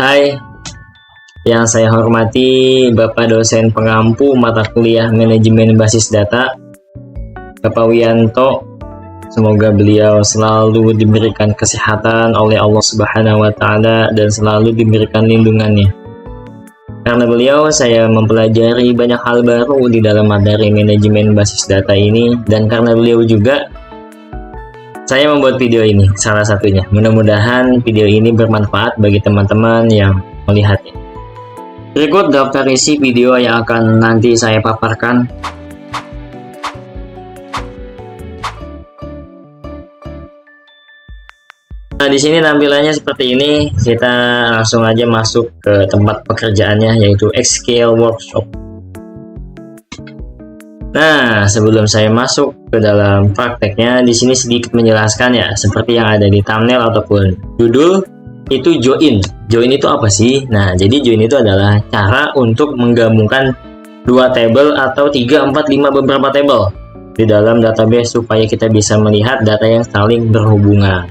Hai, yang saya hormati Bapak dosen pengampu mata kuliah Manajemen Basis Data, Bapak Wianto. Semoga beliau selalu diberikan kesehatan oleh Allah Subhanahu wa Ta'ala dan selalu diberikan lindungannya. Karena beliau, saya mempelajari banyak hal baru di dalam materi manajemen basis data ini, dan karena beliau juga saya membuat video ini, salah satunya. Mudah-mudahan video ini bermanfaat bagi teman-teman yang melihatnya. Berikut daftar isi video yang akan nanti saya paparkan. Nah, di sini tampilannya seperti ini. Kita langsung aja masuk ke tempat pekerjaannya, yaitu Xscale Workshop. Nah, sebelum saya masuk ke dalam prakteknya, di sini sedikit menjelaskan ya, seperti yang ada di thumbnail ataupun judul, itu join. Join itu apa sih? Nah, jadi join itu adalah cara untuk menggabungkan dua table atau 3, 4, 5 beberapa table di dalam database supaya kita bisa melihat data yang saling berhubungan.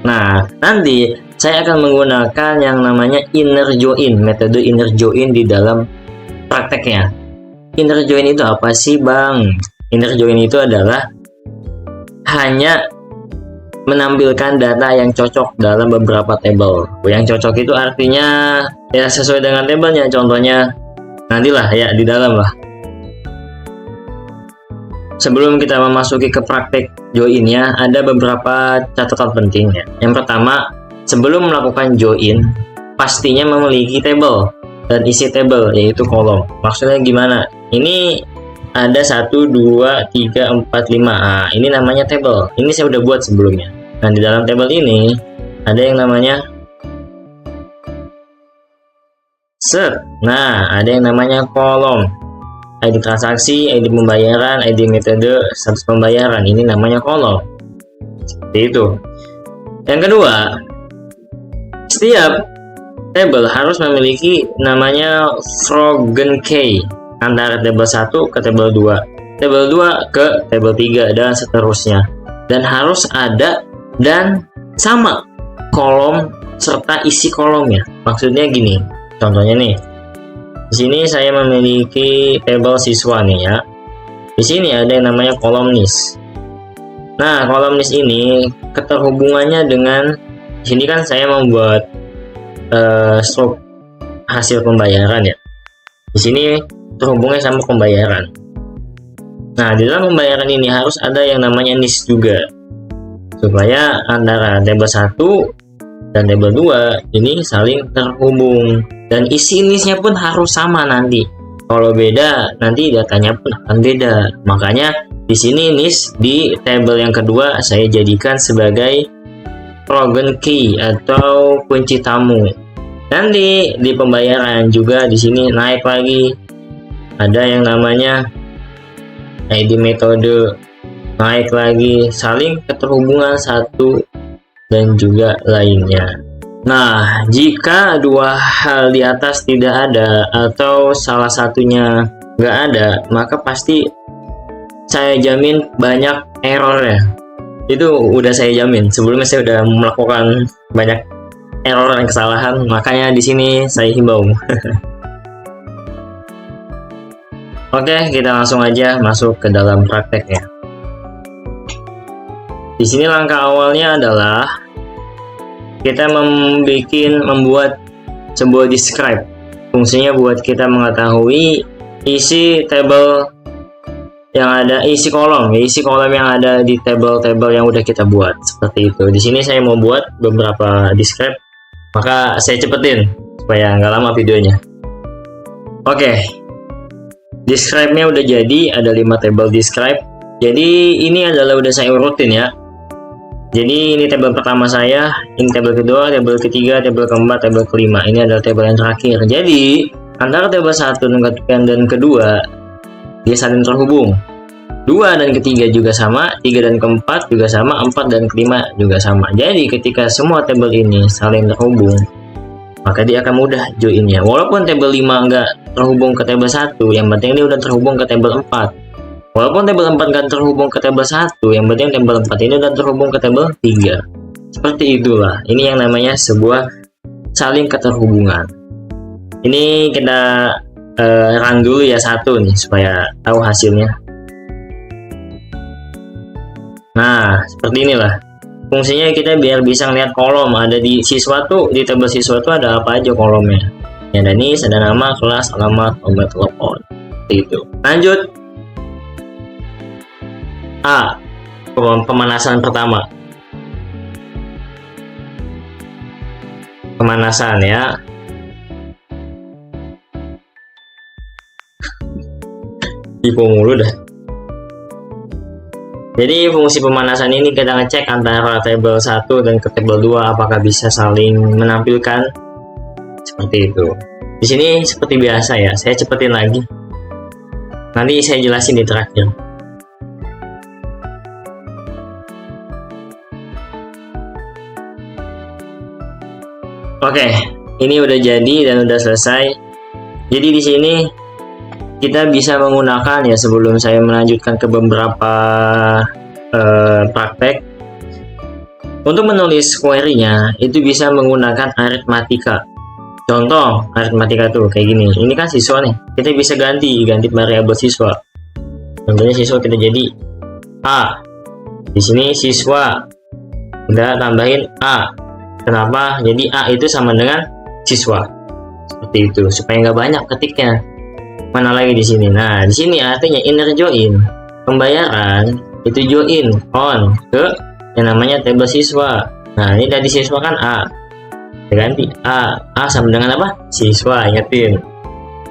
Nah, nanti saya akan menggunakan yang namanya inner join, metode inner join di dalam prakteknya. Inner join itu apa sih, Bang? Inner join itu adalah hanya menampilkan data yang cocok dalam beberapa table. Yang cocok itu artinya ya sesuai dengan tabelnya. Contohnya nantilah ya di dalam lah. Sebelum kita memasuki ke praktek joinnya, ada beberapa catatan pentingnya. Yang pertama, sebelum melakukan join, pastinya memiliki table dan isi table, yaitu kolom. Maksudnya gimana? Ini ada 1, 2, 3, 4, 5. Nah, ini namanya table. Ini saya udah buat sebelumnya. Nah, di dalam table ini ada yang namanya set. Nah, ada yang namanya kolom. ID transaksi, ID pembayaran, ID metode, status pembayaran. Ini namanya kolom. Seperti itu. Yang kedua, setiap table harus memiliki namanya Frogen key antara table 1 ke table 2, table 2 ke table 3, dan seterusnya. Dan harus ada dan sama kolom serta isi kolomnya. Maksudnya gini, contohnya nih. Di sini saya memiliki table siswa nih ya. Di sini ada yang namanya kolom NIS. Nah, kolom NIS ini keterhubungannya dengan, di sini kan saya membuat stroke hasil pembayaran ya. Di sini terhubungnya sama pembayaran. Nah, di dalam pembayaran ini harus ada yang namanya NIS juga, supaya antara table 1 dan table 2 ini saling terhubung. Dan isi NIS-nya pun harus sama nanti. Kalau beda, nanti datanya pun akan beda. Makanya di sini NIS di table yang kedua saya jadikan sebagai Frogen key atau kunci tamu. Nanti di pembayaran juga di sini naik lagi. Ada yang namanya ID metode, naik lagi, saling keterhubungan satu dan juga lainnya. Nah, jika dua hal di atas tidak ada atau salah satunya nggak ada, maka pasti saya jamin banyak error ya. Itu udah saya jamin. Sebelumnya saya udah melakukan banyak error dan kesalahan, makanya di sini saya himbau. Oke, kita langsung aja masuk ke dalam prakteknya. Di sini langkah awalnya adalah kita membuat sebuah describe. Fungsinya buat kita mengetahui isi table yang ada, isi kolom yang ada di table-table yang udah kita buat. Seperti itu. Di sini saya mau buat beberapa describe, maka saya cepetin supaya nggak lama videonya. Oke, describe-nya udah jadi, ada 5 table describe. Jadi ini adalah udah saya urutin ya. Jadi ini table pertama saya, ini table kedua, table ketiga, table keempat, table kelima. Ini adalah table yang terakhir. Jadi antara table 1 dan kedua dia saling terhubung. 2 dan ketiga juga sama, 3 dan keempat juga sama, 4 dan kelima juga sama. Jadi ketika semua table ini saling terhubung, maka dia akan mudah joinnya. Walaupun table 5 nggak terhubung ke table 1, yang penting dia udah terhubung ke table 4. Walaupun table 4 kan terhubung ke table 1, yang penting table 4 ini udah terhubung ke table 3. Seperti itulah. Ini yang namanya sebuah saling keterhubungan. Ini kita run dulu ya satu nih supaya tahu hasilnya. Nah, seperti inilah fungsinya, kita biar bisa ngeliat kolom ada di siswa tuh, di tabel siswa tuh ada apa aja kolomnya. Ya, ada NIS, ada nama, kelas, alamat, nomor telepon. Itu. Lanjut. A. Pemanasan pertama. Pemanasan ya. Tipe mulu dah. Jadi fungsi pemanasan ini kita ngecek antara tabel 1 dan ke tabel 2 apakah bisa saling menampilkan. Seperti itu. Di sini seperti biasa ya, saya cepetin lagi. Nanti saya jelasin di terakhir. Oke, ini udah jadi dan udah selesai. Jadi di sini kita bisa menggunakan ya, sebelum saya melanjutkan ke beberapa praktek, untuk menulis query-nya itu bisa menggunakan aritmatika. Contoh aritmatika tuh kayak gini. Ini kan siswa nih, kita bisa ganti variabel siswa. Contohnya siswa kita jadi A. Di sini siswa udah tambahin A. Kenapa? Jadi A itu sama dengan siswa. Seperti itu supaya nggak banyak ketiknya. Mana lagi di sini? Nah, di sini artinya inner join. Pembayaran itu join on ke yang namanya tabel siswa. Nah, ini dari siswa kan A. Kita ganti A. A sama dengan apa? Siswa, ingetin.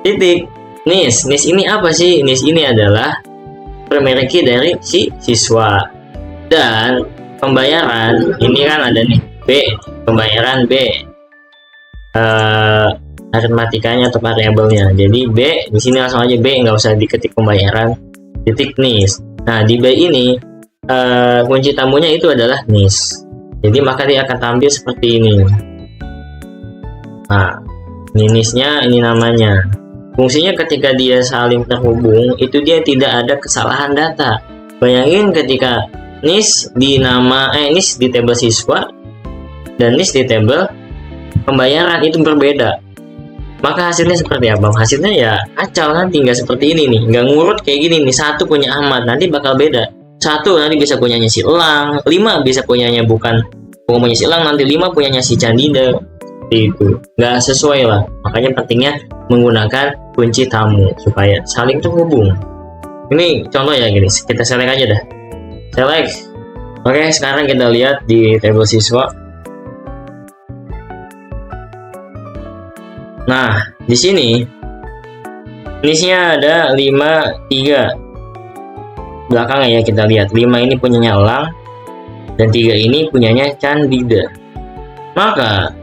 Titik. NIS. NIS ini apa sih? NIS ini adalah primary key dari si siswa. Dan pembayaran ini kan ada nih B. Pembayaran B. Aritmatikanya atau variabelnya. Jadi B di sini langsung aja B, nggak usah diketik pembayaran. Titik NIS. Nah, di B ini kunci tamunya itu adalah NIS. Jadi maka dia akan tampil seperti ini. Nah, ini NIS-nya, ini namanya. Fungsinya ketika dia saling terhubung, itu dia tidak ada kesalahan data. Bayangin ketika NIS di NIS di tabel siswa dan NIS di tabel pembayaran itu berbeda. Maka hasilnya seperti apa? Hasilnya ya kacau nanti, nggak seperti ini nih, nggak ngurut kayak gini nih. Satu punya Ahmad, nanti bakal beda. Satu nanti bisa punyanya si Elang, 5 bisa punyanya bukan si Elang, nanti 5 punyanya si Candida. Itu nggak sesuai lah. Makanya pentingnya menggunakan kunci tamu supaya saling terhubung. Ini contoh ya gini, kita select aja dah. Select. Oke, sekarang kita lihat di tabel siswa. Nah, di sini NIS-nya ada 5, 3. Belakangnya ya kita lihat. 5 ini punyanya Elang dan 3 ini punyanya Candida. Maka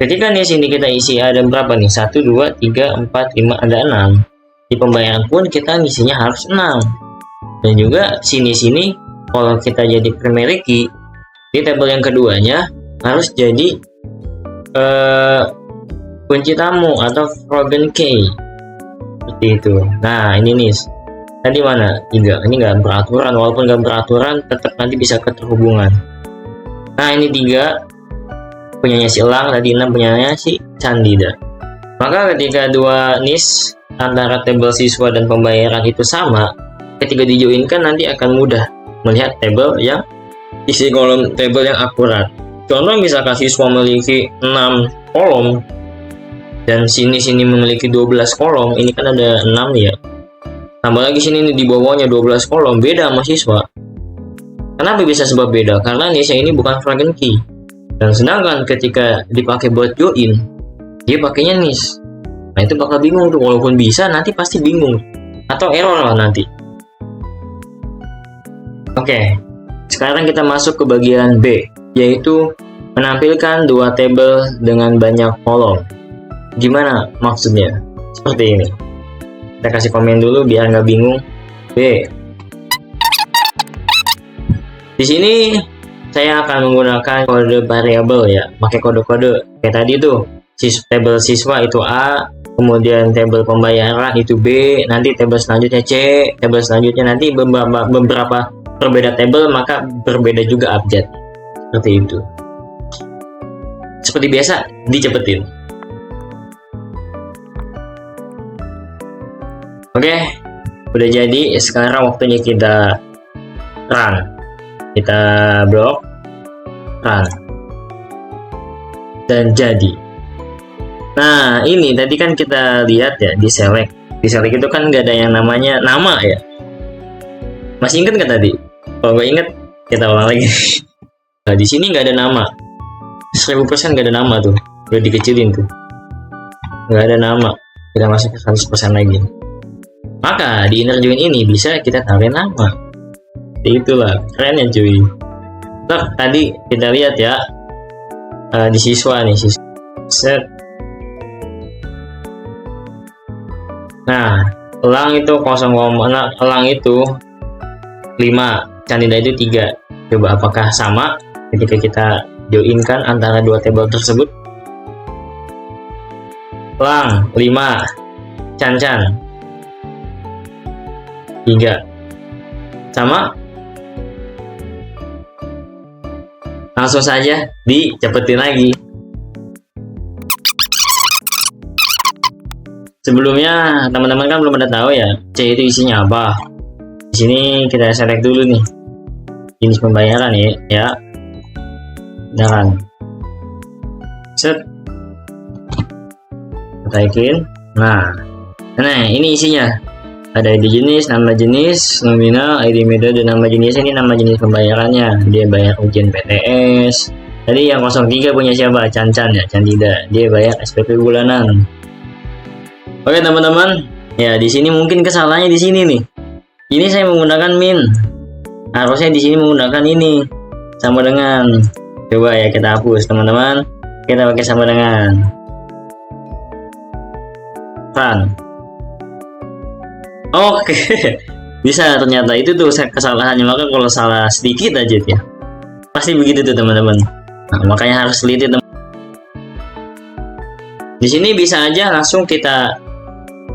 ketika NIS ini kita isi ada berapa nih? 1, 2, 3, 4, 5, ada 6. Di pembayaran pun kita ngisinya harus 6. Dan juga sini kalau kita jadi primary key, di tabel yang keduanya harus jadi kunci tamu atau Frogen key. Seperti itu. Nah, ini nih. Tadi mana? 3. Ini nggak beraturan. Walaupun nggak beraturan, tetap nanti bisa keterhubungan. Nah, ini 3 punyanya si Elang, tadi 6 punyanya si Candida. Maka ketika dua NIS antara tabel siswa dan pembayaran itu sama, ketika dijoinkan nanti akan mudah melihat tabel yang isi kolom tabel yang akurat. Contoh misalkan siswa memiliki 6 kolom dan sini memiliki 12 kolom, ini kan ada 6 ya. Tambah lagi sini nih di bawahnya 12 kolom, beda sama siswa. Kenapa bisa sebab beda? Karena NIS ini bukan Frogen key. Dan sedangkan ketika dipakai buat join, dia pakainya NIS. Nah, itu bakal bingung tuh, walaupun bisa nanti pasti bingung atau error lah nanti. Oke, sekarang kita masuk ke bagian B, yaitu menampilkan dua tabel dengan banyak kolom. Gimana maksudnya? Seperti ini. Kita kasih komen dulu biar nggak bingung. B. Di sini saya akan menggunakan kode variabel ya, pakai kode-kode kayak tadi tuh. Tabel siswa itu A, kemudian tabel pembayaran itu B, nanti tabel selanjutnya C, tabel selanjutnya nanti beberapa berbeda tabel maka berbeda juga abjad. Seperti itu. seperti biasa dicepetin. Oke, udah jadi. Sekarang waktunya kita run. Kita blok, run, dan jadi. Nah, ini tadi kan kita lihat ya di select. Di select itu kan nggak ada yang namanya nama ya. Masih inget nggak tadi? Kalau nggak inget, kita ulang lagi. Nah, di sini nggak ada nama. 1000% nggak ada nama tuh. Udah dikecilin tuh. Nggak ada nama. Kita masuk ke 100% lagi. Maka di inner join ini bisa kita taruh nama. Itulah keren ya cuy. Nah, tadi kita lihat ya di siswa nih, set. Nah, elang itu 0, elang itu 5, candida itu 3. Coba apakah sama ketika kita joinkan antara dua tabel tersebut? Elang 5, Can 3 sama? Langsung saja dicepetin lagi. Sebelumnya teman-teman kan belum pada tahu ya C itu isinya apa. Di sini kita select dulu nih jenis pembayaran ya. Jangan set, taikin. Nah ini isinya. Ada ID jenis, nama jenis, nominal, ID metode, nama jenis. Ini nama jenis pembayarannya. Dia bayar ujian PTS. Tadi yang 03 punya siapa? Can ya, Candida. Dia bayar SPP bulanan. Oke teman-teman, ya di sini mungkin kesalahannya di sini nih. Ini saya menggunakan min. Harusnya di sini menggunakan ini. Sama dengan. Coba ya kita hapus teman-teman. Kita pakai sama dengan. Run. Oke, bisa ternyata itu tuh kesalahannya. Maka kalau salah sedikit aja ya, pasti begitu tuh teman-teman. Nah, makanya harus teliti teman. Di sini bisa aja langsung kita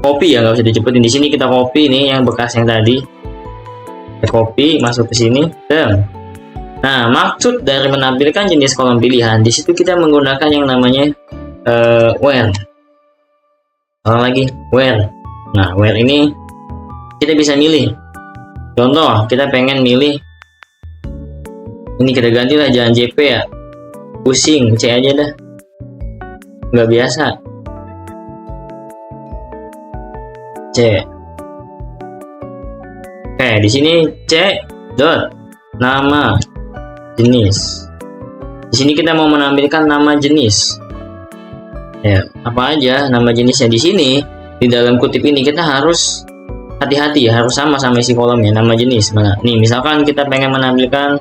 copy ya, nggak usah dicepetin. Di sini kita copy nih yang bekas yang tadi. Kita copy masuk ke sini. Nah, maksud dari menampilkan jenis kolom pilihan, di situ kita menggunakan yang namanya where. Lagi where. Nah, where ini kita bisa milih. Contoh, kita pengen milih ini, kita gantilah, jangan JP ya, pusing, C aja dah, nggak biasa. C. Oke, di sini C dot nama jenis. Di sini kita mau menampilkan nama jenis. Ya, apa aja nama jenisnya di sini. Di dalam kutip ini kita harus hati-hati ya, harus sama isi kolomnya. Nama jenis mana? Nih, misalkan kita pengen menampilkan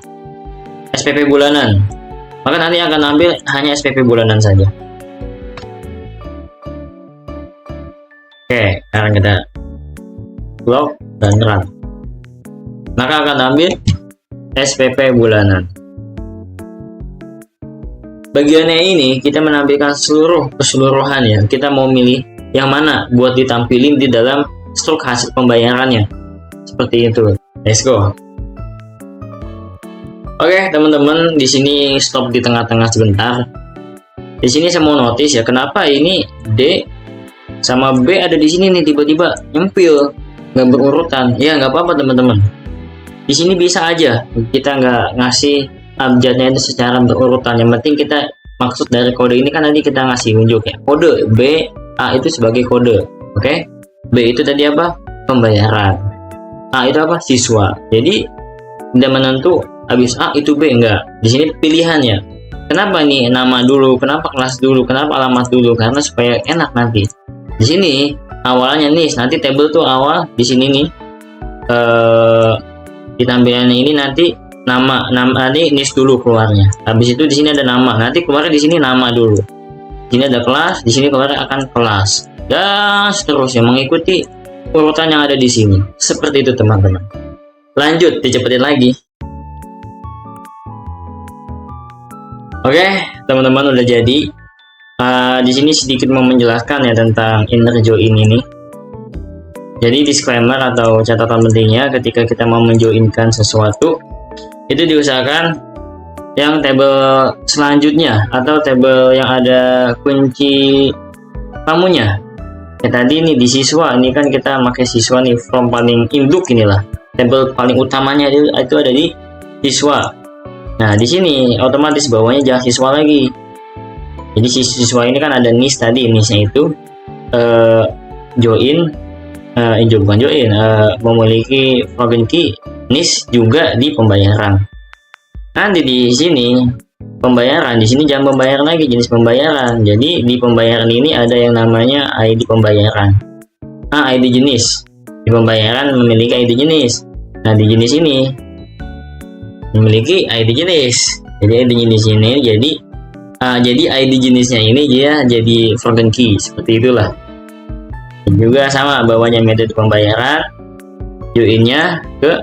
SPP bulanan, maka nanti akan ambil hanya SPP bulanan saja. Oke, sekarang kita blok dan run. Maka akan ambil SPP bulanan. Bagiannya ini kita menampilkan keseluruhan ya. Kita mau milih yang mana buat ditampilin di dalam struk hasil pembayarannya. Seperti itu. Let's go. Oke, teman-teman, di sini stop di tengah-tengah sebentar. Di sini saya mau notice ya, kenapa ini D sama B ada di sini nih tiba-tiba nyempil, nggak berurutan. Ya nggak apa-apa teman-teman. Di sini bisa aja kita nggak ngasih abjadnya itu secara berurutan. Yang penting kita maksud dari kode ini kan tadi kita ngasih unjuk ya. Kode B A itu sebagai kode. Oke? B itu tadi apa? Pembayaran. A itu apa? Siswa. Jadi tidak menentu habis A itu B, enggak. Di sini pilihannya. Kenapa nih nama dulu? Kenapa kelas dulu? Kenapa alamat dulu? Karena supaya enak nanti. Di sini awalnya nih, nanti table tuh awal di sini nih. Di tampilannya ini nanti nama ini nis dulu keluarnya. Habis itu di sini ada nama. Nanti keluarnya di sini nama dulu. Di sini ada kelas, di sini keluarnya akan kelas. Dan seterusnya mengikuti urutan yang ada di sini. Seperti itu teman-teman. Lanjut, dicepetin lagi. Oke, teman-teman udah jadi. Di sini sedikit mau menjelaskan ya tentang inner join ini. Jadi disclaimer atau catatan pentingnya ketika kita mau menjoinkan sesuatu, itu diusahakan yang tabel selanjutnya atau tabel yang ada kunci kamunya. Ya tadi ini di siswa, ini kan kita pakai siswa nih, form paling induk inilah. Tabel paling utamanya itu ada di siswa. Nah, di sini otomatis bawahnya jangan siswa lagi. Jadi siswa ini kan ada NIS tadi, NIS-nya itu memiliki login key NIS juga di pembayaran. Nanti di sini pembayaran, di sini jangan pembayaran lagi, jenis pembayaran. Jadi di pembayaran ini ada yang namanya ID pembayaran. ID jenis. Di pembayaran memiliki ID jenis. Nah, di jenis ini memiliki ID jenis. Jadi ID jenis ini jadi ID jenisnya ini dia jadi foreign key, seperti itulah. Dan juga sama bawahnya metode pembayaran, join-nya ke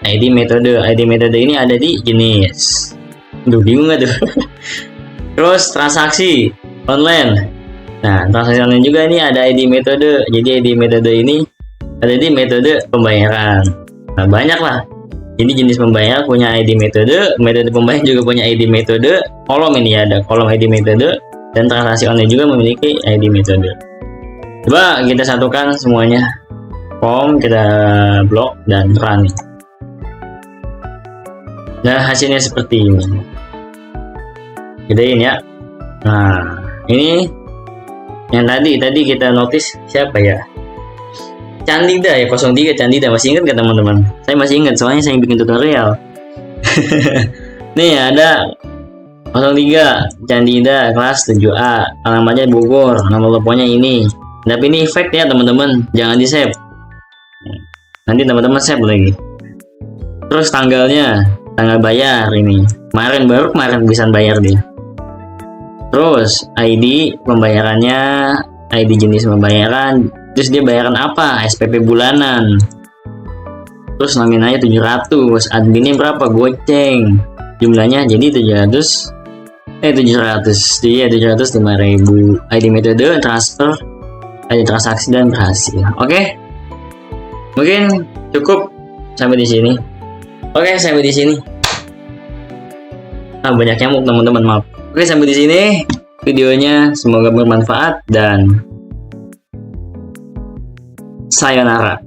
ID metode. ID metode ini ada di jenis. Duh, bingung gak tuh? Terus transaksi online. Nah, transaksi online juga ini ada ID metode. Jadi ID metode ini ada di metode pembayaran. Nah, banyak lah. Jadi jenis pembayar punya ID metode pembayar juga punya ID metode, kolom ini ada kolom ID metode, dan transaksi online juga memiliki ID metode. Coba kita satukan semuanya, form kita blok dan run. Nah, hasilnya seperti ini. Gedein ya. Nah, ini yang tadi kita notice siapa ya? Candida ya, 03 Candida, masih ingat gak teman-teman? Saya masih ingat, soalnya saya bikin tutorial. Nih ada 03 Candida kelas 7A, alamatnya Bogor, nama teleponnya ini. Tapi ini fake ya teman-teman, jangan di save. Nanti teman-teman save lagi. Terus tanggal bayar ini baru kemarin bisa bayar dia. Terus ID pembayarannya, ID jenis pembayaran. Terus dia bayaran apa? SPP bulanan. Terus nominalnya 700, adminnya berapa? Goceng. Jumlahnya jadi 700. Dia 705.000. ID metode transfer, ID transaksi dan berhasil. Oke. Mungkin cukup sampai di sini. Oke, sampai di sini. Banyak nyamuk teman-teman, maaf. Oke, sampai di sini videonya, semoga bermanfaat dan sayonara.